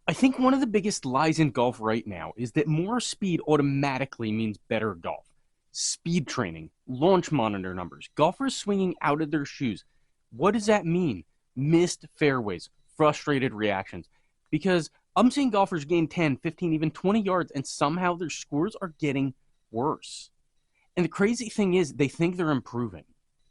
I think one of the biggest lies in golf right now is that more speed automatically means better golf. Speed training, launch monitor numbers, golfers swinging out of their shoes. What does that mean? Missed fairways, frustrated reactions. Because I'm seeing golfers gain 10, 15, even 20 yards, and somehow their scores are getting worse. And the crazy thing is, they think they're improving.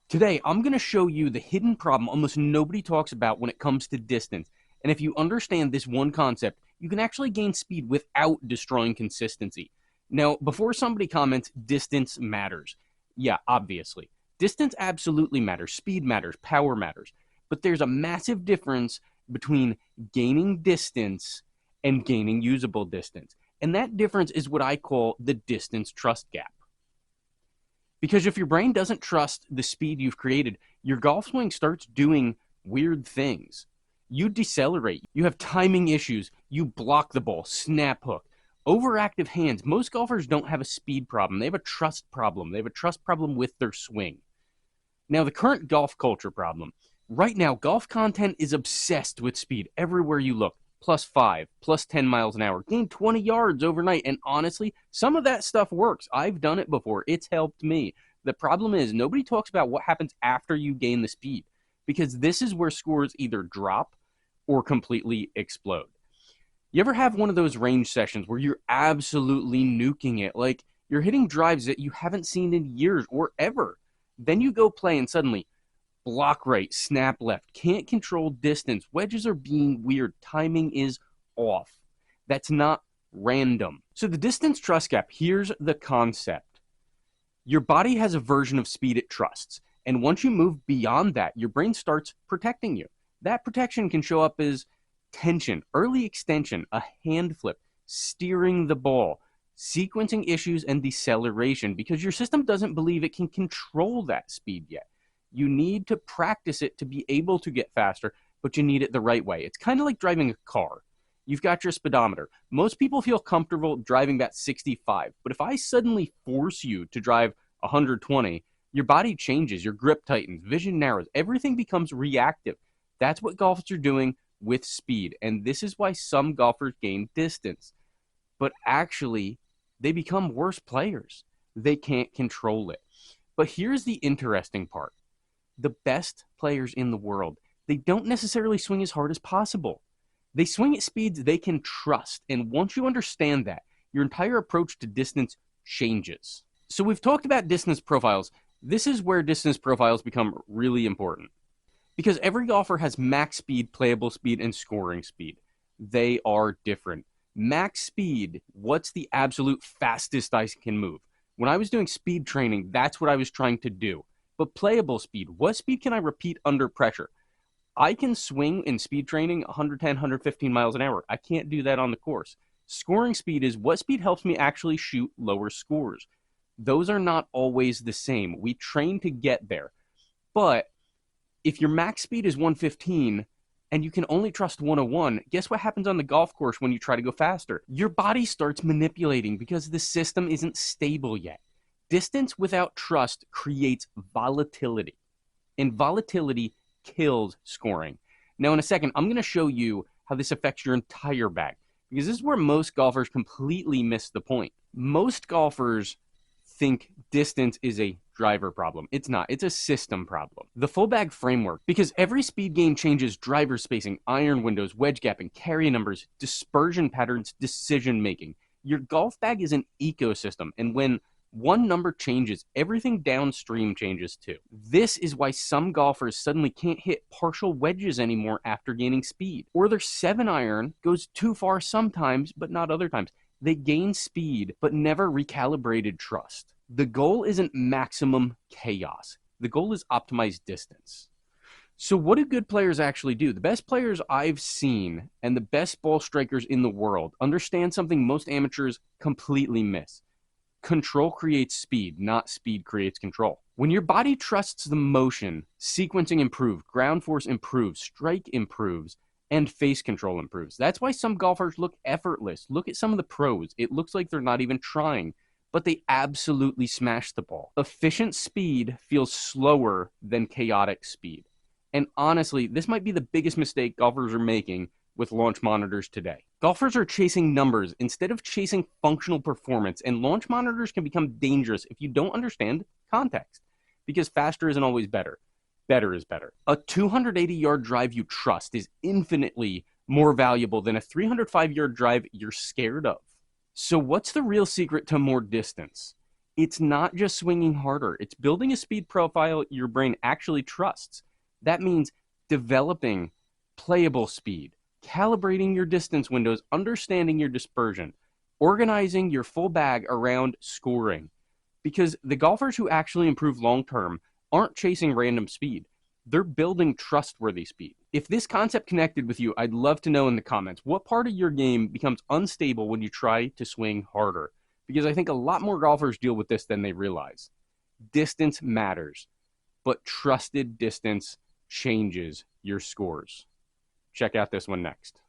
Today, I'm going to show you the hidden problem almost nobody talks about when it comes to distance. And if you understand this one concept, you can actually gain speed without destroying consistency. Now, before somebody comments, distance matters. Yeah, obviously. Distance absolutely matters. Speed matters. Power matters. But there's a massive difference between gaining distance and gaining usable distance. And that difference is what I call the distance trust gap. Because if your brain doesn't trust the speed you've created, your golf swing starts doing weird things. You decelerate, you have timing issues, you block the ball, snap hook, overactive hands. Most golfers don't have a speed problem. They have a trust problem. They have a trust problem with their swing. Now, the current golf culture problem. Right now, golf content is obsessed with speed everywhere you look. +5, +10 miles an hour, gain 20 yards overnight. And honestly, some of that stuff works. I've done it before. It's helped me. The problem is nobody talks about what happens after you gain the speed, because this is where scores either drop or completely explode. You ever have one of those range sessions where you're absolutely nuking it? Like you're hitting drives that you haven't seen in years or ever. Then you go play and suddenly block right, snap left, can't control distance, wedges are being weird, timing is off. That's not random. So the distance trust gap, here's the concept. Your body has a version of speed it trusts, and once you move beyond that, your brain starts protecting you. That protection can show up as tension, early extension, a hand flip, steering the ball, sequencing issues, and deceleration, because your system doesn't believe it can control that speed yet. You need to practice it to be able to get faster, but you need it the right way. It's kind of like driving a car. You've got your speedometer. Most people feel comfortable driving about 65, but if I suddenly force you to drive 120, your body changes, your grip tightens, vision narrows, everything becomes reactive. That's what golfers are doing with speed, and this is why some golfers gain distance. But actually, they become worse players. They can't control it. But here's the interesting part. The best players in the world, they don't necessarily swing as hard as possible. They swing at speeds they can trust, and once you understand that, your entire approach to distance changes. So we've talked about distance profiles. This is where distance profiles become really important, because every golfer has max speed, playable speed, and scoring speed. They are different. Max speed, what's the absolute fastest I can move? When I was doing speed training, that's what I was trying to do. But playable speed, what speed can I repeat under pressure? I can swing in speed training 110, 115 miles an hour. I can't do that on the course. Scoring speed is what speed helps me actually shoot lower scores. Those are not always the same. We train to get there. But if your max speed is 115 and you can only trust 101, guess what happens on the golf course when you try to go faster? Your body starts manipulating because the system isn't stable yet. Distance without trust creates volatility, and volatility kills scoring. Now, in a second, I'm going to show you how this affects your entire bag, because this is where most golfers completely miss the point. Most golfers think distance is a driver problem. It's not. It's a system problem. The full bag framework, because every speed gain changes driver spacing, iron windows, wedge gapping, carry numbers, dispersion patterns, decision making. Your golf bag is an ecosystem, and when one number changes, everything downstream changes too. This is why some golfers suddenly can't hit partial wedges anymore after gaining speed. Or their 7-iron goes too far sometimes, but not other times. They gain speed, but never recalibrated trust. The goal isn't maximum chaos. The goal is optimized distance. So what do good players actually do? The best players I've seen and the best ball strikers in the world understand something most amateurs completely miss. Control creates speed, not speed creates control. When your body trusts the motion, sequencing improves, ground force improves, strike improves, and face control improves. That's why some golfers look effortless. Look at some of the pros. It looks like they're not even trying, but they absolutely smash the ball. Efficient speed feels slower than chaotic speed. And honestly, this might be the biggest mistake golfers are making with launch monitors today. Golfers are chasing numbers instead of chasing functional performance, and launch monitors can become dangerous if you don't understand context, because faster isn't always better. Better is better. A 280-yard drive you trust is infinitely more valuable than a 305-yard drive you're scared of. So what's the real secret to more distance? It's not just swinging harder. It's building a speed profile your brain actually trusts. That means developing playable speed, calibrating your distance windows, understanding your dispersion, organizing your full bag around scoring. Because the golfers who actually improve long-term aren't chasing random speed. They're building trustworthy speed. If this concept connected with you, I'd love to know in the comments, what part of your game becomes unstable when you try to swing harder? Because I think a lot more golfers deal with this than they realize. Distance matters, but trusted distance changes your scores. Check out this one next.